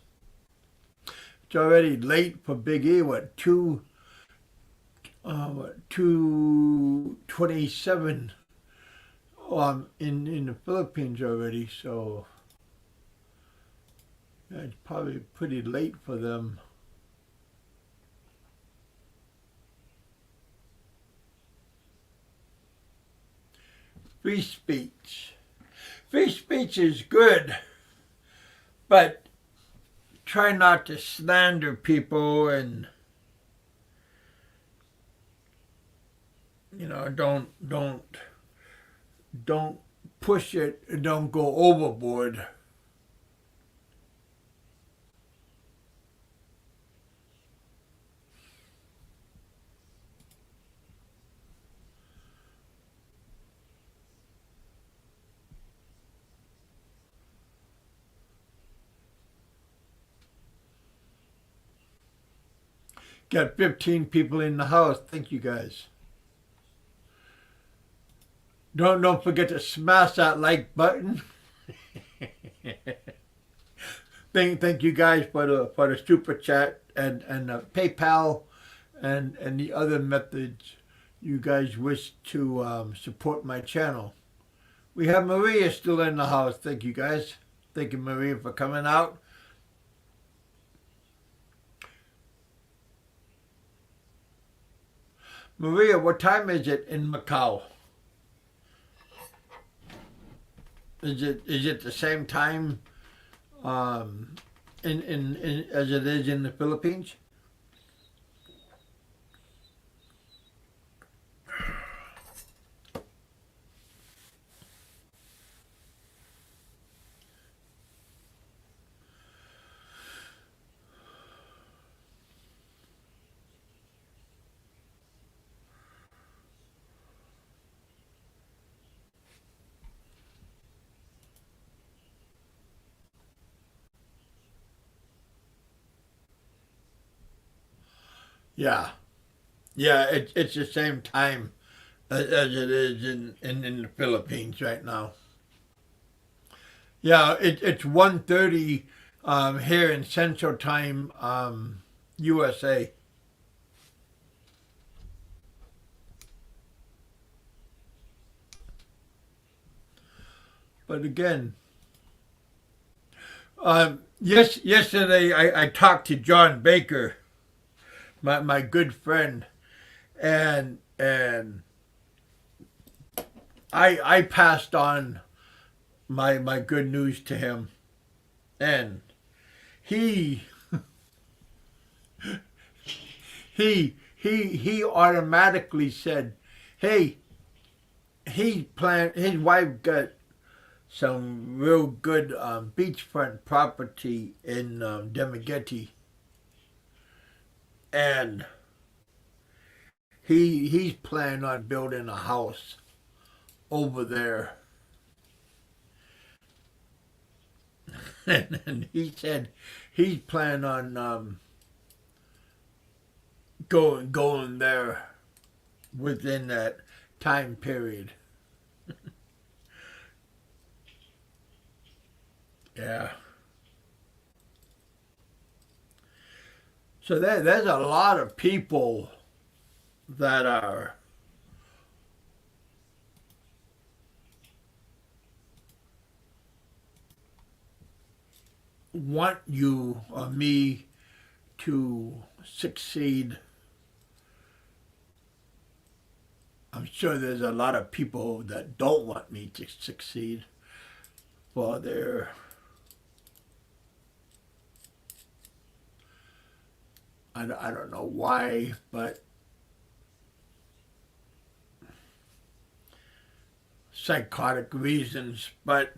It's already late for Big E. What 2:27 in the Philippines already. So yeah, it's probably pretty late for them. Free speech. Free speech is good, but try not to slander people and don't push it and don't go overboard. Got 15 people in the house. Thank you guys. Don't forget to smash that like button. Thank you guys for the super chat and the PayPal and the other methods you guys wish to support my channel. We have Maria still in the house. Thank you guys. Thank you, Maria, for coming out. Maria, what time is it in Macau? Is it the same time in as it is in the Philippines? Yeah, yeah. It's the same time as it is in the Philippines right now. Yeah, it's 1:30 here in Central Time, USA. But again, yesterday I talked to John Baker, my good friend, and I passed on my good news to him, and he he automatically said, "Hey, his wife got some real good beachfront property in Demageti, and he's planning on building a house over there." And he said he's planning on going there within that time period. Yeah. So there's a lot of people that are want you or me to succeed. I'm sure there's a lot of people that don't want me to succeed for their I don't know why, but psychotic reasons. But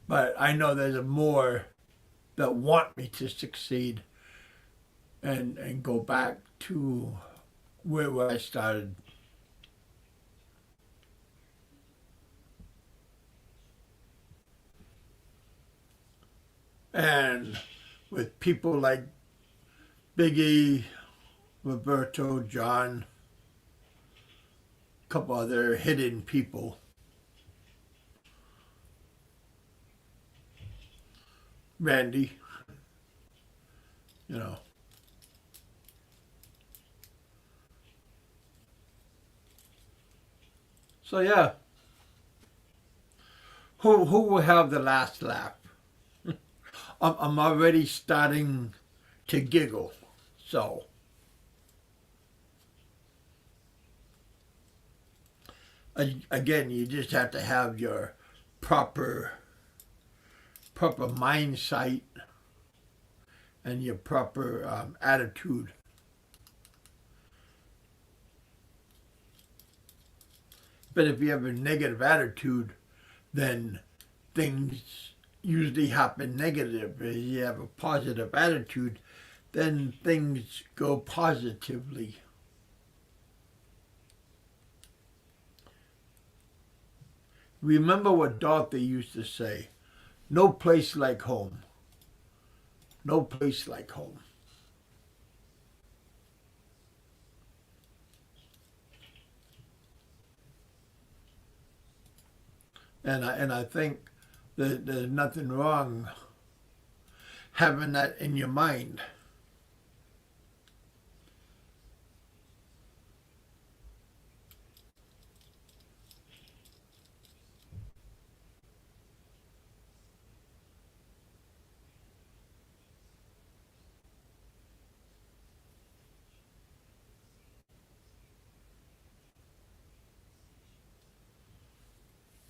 I know there's more that want me to succeed and go back to where I started. And with people like Biggie, Roberto, John, a couple other hidden people. Randy, you know. So yeah, who will have the last laugh? I'm already starting to giggle. So again, you just have to have your proper mindset and your proper attitude. But if you have a negative attitude, then things usually happen negative. If you have a positive attitude, then things go positively. Remember what Dorothy used to say, no place like home. No place like home. And I think that there's nothing wrong having that in your mind.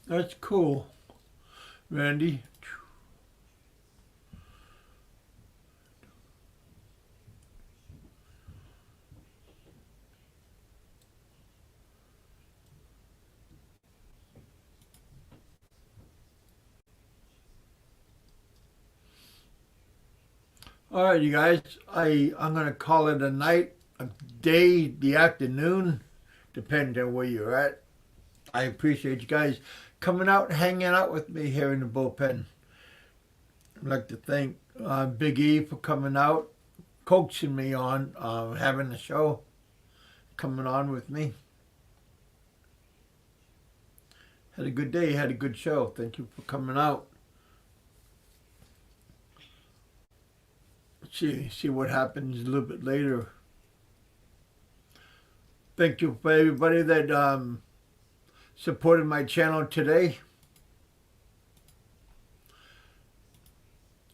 That's cool, Randy. All right, you guys. I'm gonna call it a night, a day, the afternoon, depending on where you're at. I appreciate you guys coming out and hanging out with me here in the bullpen. I'd like to thank Big E for coming out, coaxing me on having the show, coming on with me. Had a good day, had a good show. Thank you for coming out. See what happens a little bit later. Thank you for everybody that supported my channel today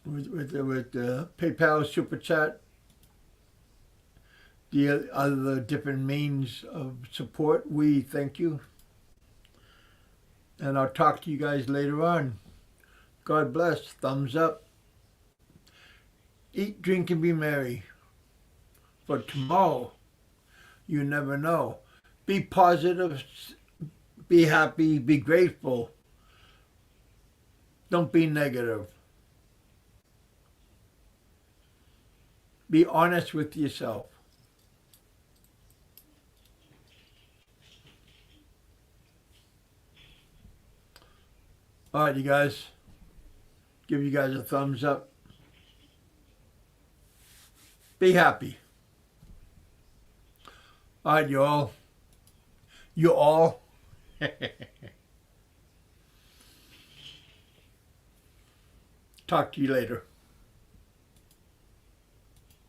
with the PayPal Super Chat, the other different means of support. We thank you. And I'll talk to you guys later on. God bless. Thumbs up. Eat, drink, and be merry. For tomorrow, you never know. Be positive. Be happy. Be grateful. Don't be negative. Be honest with yourself. All right, you guys. Give you guys a thumbs up. Be happy. All right, you all. You all. Talk to you later.